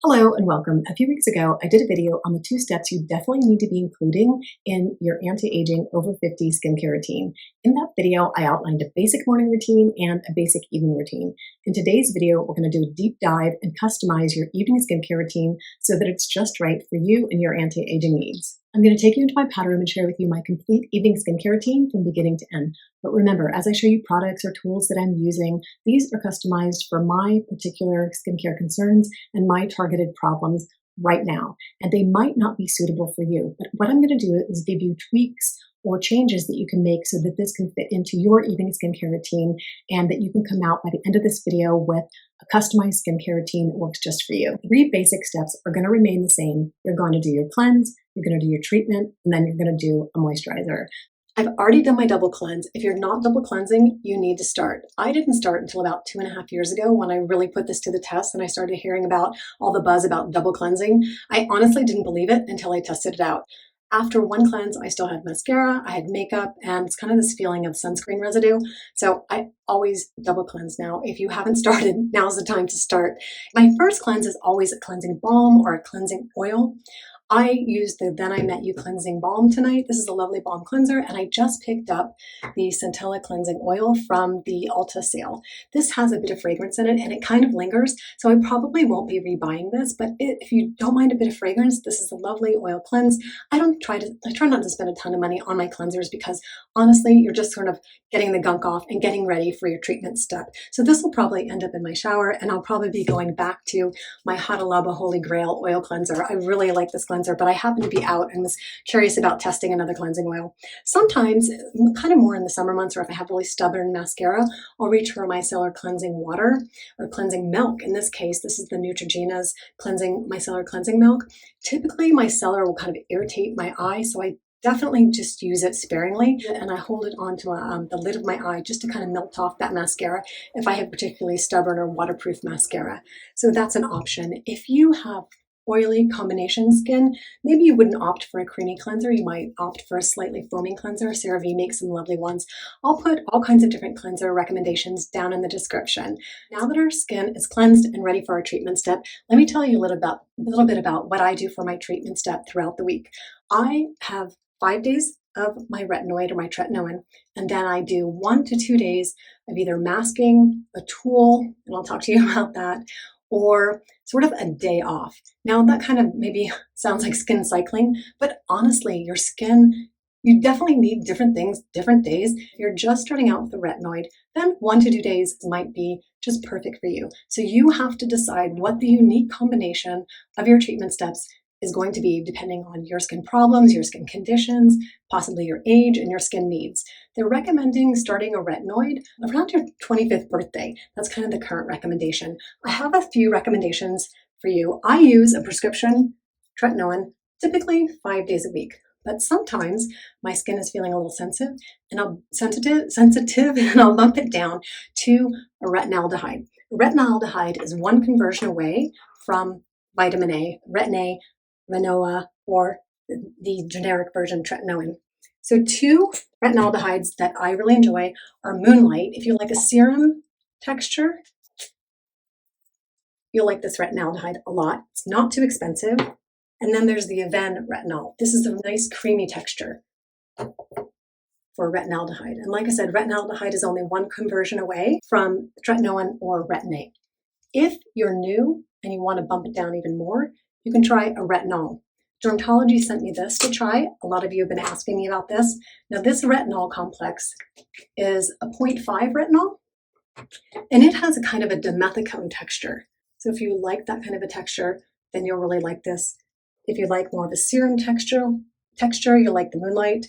Hello and welcome. A few weeks ago, I did a video on the 2 steps you definitely need to be including in your anti-aging over 50 skincare routine. In that video, I outlined a basic morning routine and a basic evening routine. In today's video, we're going to do a deep dive and customize your evening skincare routine so that it's just right for you and your anti-aging needs. I'm going to take you into my powder room and share with you my complete evening skincare routine from beginning to end. But remember, as I show you products or tools that I'm using, these are customized for my particular skincare concerns and my targeted problems right now. And they might not be suitable for you. But what I'm going to do is give you tweaks or changes that you can make so that this can fit into your evening skincare routine and that you can come out by the end of this video with a customized skincare routine that works just for you. 3 basic steps are going to remain the same. You're going to do your cleanse, you're going to do your treatment, and then you're going to do a moisturizer. I've already done my double cleanse. If you're not double cleansing, you need to start. I didn't start until about 2.5 years ago when I really put this to the test and I started hearing about all the buzz about double cleansing. I honestly didn't believe it until I tested it out. After one cleanse, I still had mascara, I had makeup, and it's kind of this feeling of sunscreen residue. So I always double cleanse now. If you haven't started, now's the time to start. My first cleanse is always a cleansing balm or a cleansing oil. I used the Then I Met You Cleansing Balm tonight. This is a lovely balm cleanser, and I just picked up the Centella Cleansing Oil from the Ulta sale. This has a bit of fragrance in it, and it kind of lingers, so I probably won't be rebuying this, but if you don't mind a bit of fragrance, this is a lovely oil cleanse. I try not to spend a ton of money on my cleansers because honestly, you're just sort of getting the gunk off and getting ready for your treatment step. So this will probably end up in my shower, and I'll probably be going back to my HADALABO Holy Grail oil cleanser. I really like this cleanser, but I happened to be out and was curious about testing another cleansing oil. Sometimes, kind of more in the summer months, or if I have really stubborn mascara, I'll reach for my micellar cleansing water or cleansing milk. In this case, this is the NEUTROGENA's micellar cleansing milk. Typically, my micellar will kind of irritate my eye, so I definitely just use it sparingly, and I hold it onto the lid of my eye just to kind of melt off that mascara if I have particularly stubborn or waterproof mascara. So that's an option. If you have oily combination skin, maybe you wouldn't opt for a creamy cleanser. You might opt for a slightly foaming cleanser. CeraVe makes some lovely ones. I'll put all kinds of different cleanser recommendations down in the description. Now that our skin is cleansed and ready for our treatment step, let me tell you a little bit about what I do for my treatment step throughout the week. I have 5 days of my retinoid or my tretinoin, and then I do 1 to 2 days of either masking, a tool, and I'll talk to you about that, or sort of a day off. Now that kind of maybe sounds like skin cycling, but honestly, your skin, you definitely need different things, different days. If you're just starting out with the retinoid, then 1 to 2 days might be just perfect for you. So you have to decide what the unique combination of your treatment steps is going to be depending on your skin problems, your skin conditions, possibly your age, and your skin needs. They're recommending starting a retinoid around your 25th birthday. That's kind of the current recommendation. I have a few recommendations for you. I use a prescription tretinoin typically 5 days a week, but sometimes my skin is feeling a little sensitive, and I'll bump it down to a retinaldehyde. Retinaldehyde is one conversion away from vitamin A, Retin-A, Renoa, or the generic version tretinoin. So 2 retinaldehydes that I really enjoy are Moonlight. If you like a serum texture, you'll like this retinaldehyde a lot. It's not too expensive. And then there's the Aven retinol. This is a nice creamy texture for retinaldehyde. And like I said, retinaldehyde is only one conversion away from tretinoin or Retin-A. If you're new and you want to bump it down even more, you can try a retinol. Dermatology sent me this to try. A lot of you have been asking me about this. Now, this retinol complex is a 0.5 retinol, and it has a kind of a dimethicone texture. So if you like that kind of a texture, then you'll really like this. If you like more of a serum texture, you'll like the Moonlight.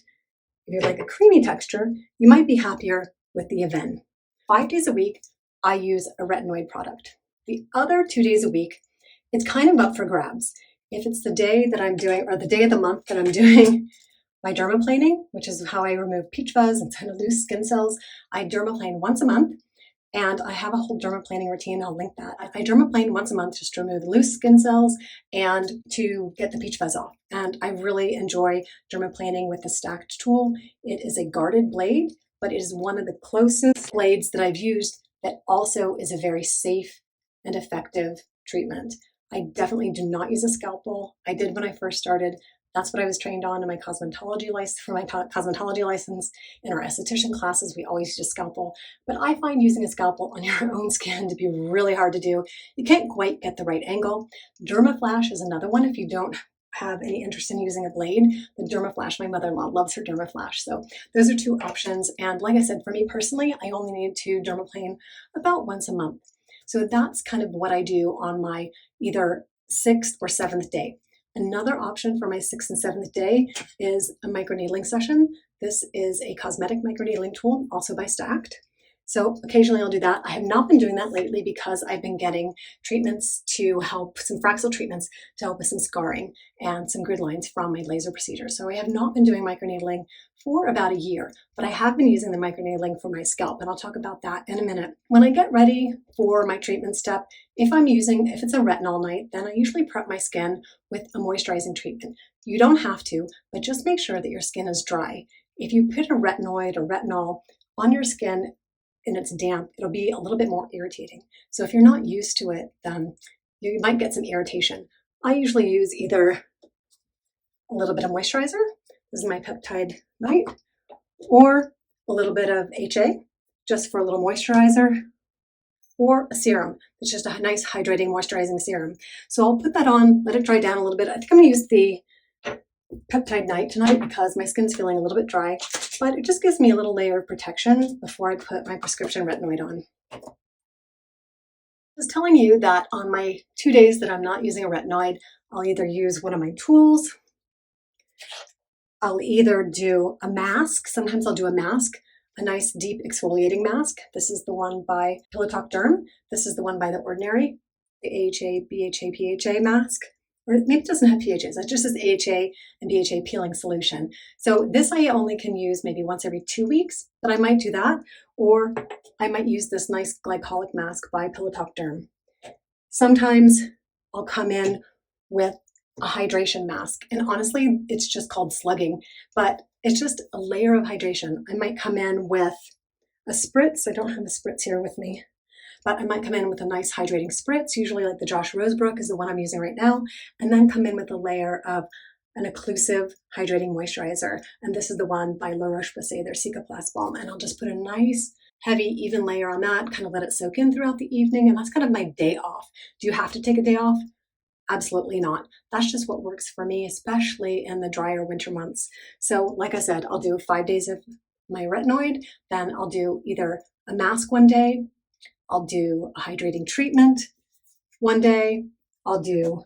If you like a creamy texture, you might be happier with the Aven. 5 days a week, I use a retinoid product. The other 2 days a week, it's kind of up for grabs. If it's the day that I'm doing, or the day of the month that I'm doing my dermaplaning, which is how I remove peach fuzz and kind of loose skin cells, I dermaplane once a month, and I have a whole dermaplaning routine. I'll link that. I dermaplane once a month just to remove loose skin cells and to get the peach fuzz off. And I really enjoy dermaplaning with the stacked tool. It is a guarded blade, but it is one of the closest blades that I've used that also is a very safe and effective treatment. I definitely do not use a scalpel. I did when I first started. That's what I was trained on in my cosmetology license. For my cosmetology license, in our esthetician classes, we always use a scalpel. But I find using a scalpel on your own skin to be really hard to do. You can't quite get the right angle. Dermaflash is another one if you don't have any interest in using a blade. The Dermaflash, my mother-in-law loves her Dermaflash. So those are two options. And like I said, for me personally, I only need to dermaplane about once a month. So that's kind of what I do on my either 6th or 7th day. Another option for my 6th and 7th day is a microneedling session. This is a cosmetic microneedling tool, also by Stacked. So occasionally I'll do that. I have not been doing that lately because I've been getting treatments to help, some Fraxel treatments to help with some scarring and some grid lines from my laser procedure. So I have not been doing microneedling for about a year, but I have been using the microneedling for my scalp, and I'll talk about that in a minute. When I get ready for my treatment step, if it's a retinol night, then I usually prep my skin with a moisturizing treatment. You don't have to, but just make sure that your skin is dry. If you put a retinoid or retinol on your skin and it's damp, it'll be a little bit more irritating. So if you're not used to it, then you might get some irritation. I usually use either a little bit of moisturizer, this is my peptide night, or a little bit of HA, just for a little moisturizer, or a serum. It's just a nice hydrating, moisturizing serum. So I'll put that on, let it dry down a little bit. I think I'm gonna use the peptide night tonight because my skin's feeling a little bit dry, but it just gives me a little layer of protection before I put my prescription retinoid on. I was telling you that on my 2 days that I'm not using a retinoid, I'll either use one of my tools, I'll either do a mask, sometimes I'll do a mask, a nice deep exfoliating mask. This is the one by Pillow Talk Derm. This is the one by The Ordinary, the AHA, BHA, PHA mask. Or maybe it doesn't have PHAs, it just says AHA and BHA peeling solution. So this I only can use maybe once every 2 weeks, but I might do that. Or I might use this nice glycolic mask by Pillow Talk Derm. Sometimes I'll come in with a hydration mask. And honestly, it's just called slugging, but it's just a layer of hydration. I might come in with a spritz. I don't have a spritz here with me, but I might come in with a nice hydrating spritz, usually like the Josh Rosebrook is the one I'm using right now, and then come in with a layer of an occlusive hydrating moisturizer. And this is the one by La Roche-Posay, their Cicaplast Balm. And I'll just put a nice, heavy, even layer on that, kind of let it soak in throughout the evening. And that's kind of my day off. Do you have to take a day off? Absolutely not. That's just what works for me, especially in the drier winter months. So like I said, I'll do 5 days of my retinoid, then I'll do either a mask one day, I'll do a hydrating treatment one day, I'll do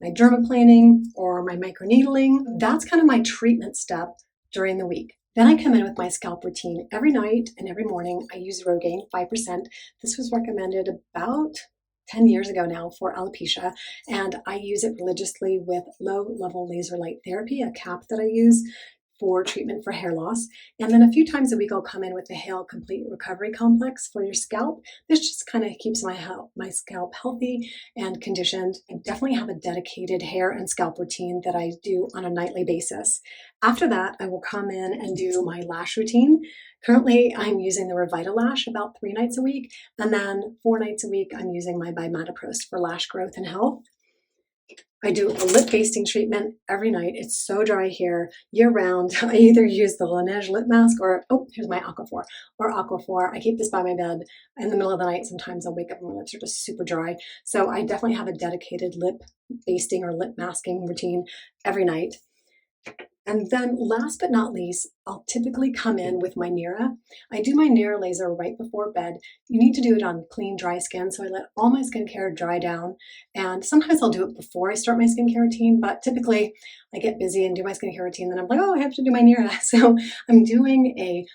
my dermaplaning or my microneedling. That's kind of my treatment step during the week. Then I come in with my scalp routine. Every night and every morning, I use Rogaine 5%. This was recommended about 10 years ago now for alopecia, and I use it religiously with low-level laser light therapy, a cap that I use for treatment for hair loss. And then a few times a week, I'll come in with the Hale Complete Recovery Complex for your scalp. This just kind of keeps my scalp healthy and conditioned. I definitely have a dedicated hair and scalp routine that I do on a nightly basis. After that, I will come in and do my lash routine. Currently, I'm using the RevitaLash about 3 nights a week, and then 4 nights a week, I'm using my Bimatoprost for lash growth and health. I do a lip basting treatment every night. It's so dry here year round. I either use the Laneige lip mask or, oh, here's my Aquaphor. I keep this by my bed in the middle of the night. Sometimes I'll wake up and my lips are just super dry. So I definitely have a dedicated lip basting or lip masking routine every night. And then last but not least, I'll typically come in with my Nira. I do my Nira laser right before bed. You need to do it on clean, dry skin, so I let all my skincare dry down. And sometimes I'll do it before I start my skincare routine, but typically I get busy and do my skincare routine, then I'm like, oh, I have to do my Nira. So I'm doing a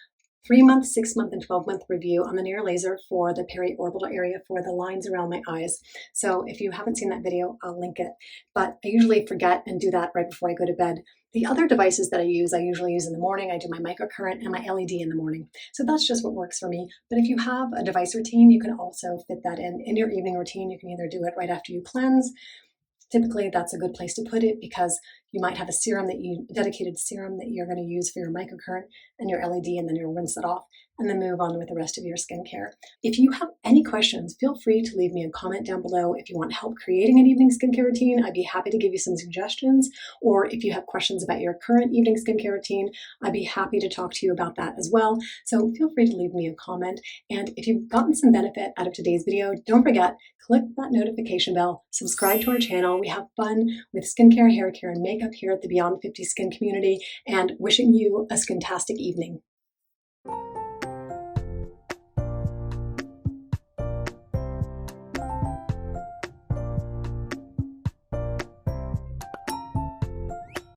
3-month, 6-month, and 12-month review on the Nira laser for the periorbital area for the lines around my eyes. So if you haven't seen that video, I'll link it. But I usually forget and do that right before I go to bed. The other devices that I usually use in the morning. I do my microcurrent and my LED in the morning. So that's just what works for me. But if you have a device routine, you can also fit that in your evening routine. You can either do it right after you cleanse. Typically, that's a good place to put it because You might have a dedicated serum that you're going to use for your microcurrent and your LED, and then you'll rinse it off and then move on with the rest of your skincare. If you have any questions, feel free to leave me a comment down below. If you want help creating an evening skincare routine, I'd be happy to give you some suggestions. Or if you have questions about your current evening skincare routine, I'd be happy to talk to you about that as well. So feel free to leave me a comment. And if you've gotten some benefit out of today's video, don't forget, click that notification bell, subscribe to our channel. We have fun with skincare, hair care, and makeup here at the Beyond 50 Skin community, and wishing you a skintastic evening.